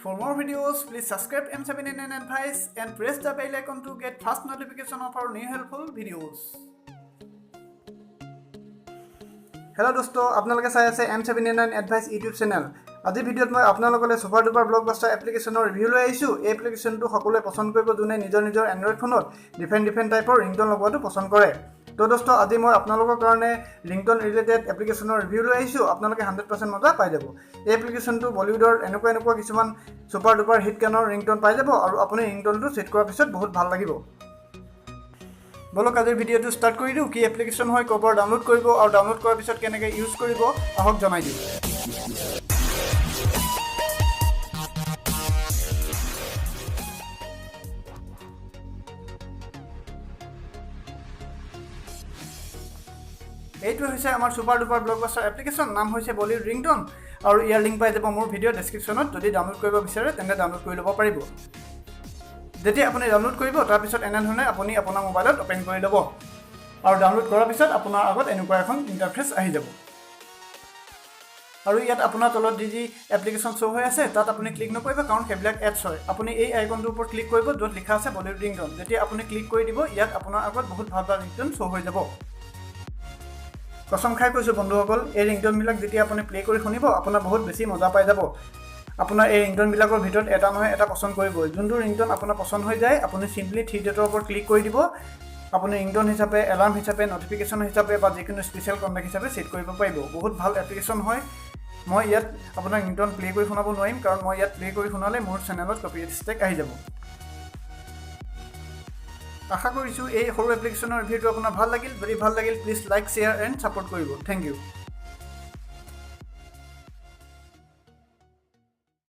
For more videos, please subscribe M799 Advice and press the bell icon to get fast notification of our new helpful videos. Hello dosto, আপোনালোকে চাই আছে M799 Advice YouTube channel. আজি ভিডিঅ'ত মই আপোনালোকলৈ super duper ব্লকবাস্টাৰ এপ্লিকেশ্যনৰ review লৈ আহিছোঁ। এই এপ্লিকেশ্যনটো সকলোৱে পছন্দ কৰিব যোনে নিজৰ এণ্ড্ৰইড ফোনত ডিফাৰেণ্ট টাইপৰ ৰিংটন লগোৱাটো পছন্দ কৰে। তো দোস্ত আজি মই আপোনালোকৰ কাৰণে ৰিংটন ৰিলেটেড এপ্লিকেশ্যনৰ ৰিভিউ লৈ আহিছোঁ। আপোনালোকে 100% মজা পাই যাব। এই এপ্লিকেশ্যনটো বলিউডৰ এনেকুৱা কিছুমান সুপাৰ ডুপাৰ হিট গানৰ ৰিংটন পাই যাব আৰু আপুনি ৰিংটনটো ছেট কৰাৰ পিছত বহুত ভাল লাগিব। বলক আজিৰ ভিডিঅ'টো ষ্টাৰ্ট কৰি দিওঁ। কি এপ্লিকেশ্যন হয়, ক'ৰ পৰা ডাউনলোড কৰিব আৰু ডাউনলোড কৰাৰ পিছত কেনেকৈ ইউজ কৰিব আহক জনাই দিওঁ। এইটো হৈছে আমাৰ সুপাৰ ডুপাৰ ব্লকবাস্টাৰ এপ্লিকেশ্যন, নাম হৈছে বলিউড ৰিংটন আৰু ইয়াৰ লিংক পাই যাব মোৰ ভিডিঅ' ডেছক্ৰিপশ্যনত। যদি ডাউনলোড কৰিব বিচাৰে তেন্তে ডাউনলোড কৰি ল'ব পাৰিব। যেতিয়া আপুনি ডাউনলোড কৰিব তাৰপিছত এনেধৰণে আপুনি আপোনাৰ মোবাইলত অ'পেন কৰি ল'ব আৰু ডাউনলোড কৰাৰ পিছত আপোনাৰ আগত এনেকুৱা এখন ইণ্টাৰফেচ আহি যাব আৰু ইয়াত আপোনাৰ তলত যি এপ্লিকেশ্যন শ্ব' হৈ আছে তাত আপুনি ক্লিক নকৰিব, কাৰণ সেইবিলাক এডছ হয়। আপুনি এই আইকনটোৰ ওপৰত ক্লিক কৰিব য'ত লিখা আছে বলিউড ৰিংটন। যেতিয়া আপুনি ক্লিক কৰি দিব ইয়াত আপোনাৰ আগত বহুত ভাল ৰিংটন শ্ব' হৈ যাব। কসম খাই কৈছোঁ বন্ধুসকল, এই ৰিংটনবিলাক যেতিয়া আপুনি প্লে কৰি শুনিব আপোনাৰ বহুত বেছি মজা পাই যাব। আপোনাৰ এই ৰিংটনবিলাকৰ ভিতৰত এটা নহয় এটা পচন্দ কৰিবই। যোনটো ৰিংটন আপোনাৰ পচন্দ হৈ যায় আপুনি চিম্পলি 3 ডটৰ ওপৰত ক্লিক কৰি দিব। আপুনি ৰিংটন হিচাপে, এলাৰ্ম হিচাপে, নটিফিকেশ্যন হিচাপে বা যিকোনো স্পেচিয়েল কণ্টেক্ট হিচাপে ছেট কৰিব পাৰিব। বহুত ভাল এপ্লিকেশ্যন হয়। মই ইয়াত আপোনাৰ ৰিংটন প্লে কৰি শুনাব নোৱাৰিম, কাৰণ মই ইয়াত প্লে কৰি শুনালে মোৰ চেনেলত কপিৰাইট ষ্ট্ৰাইক আহি যাব। আশা কৰিছোঁ এই সৰু এপ্লিকেশ্যনৰ ৰিভিউটো আপোনাৰ ভাল লাগিল। যদি ভাল লাগিল please like, share and support কৰিব। Thank U.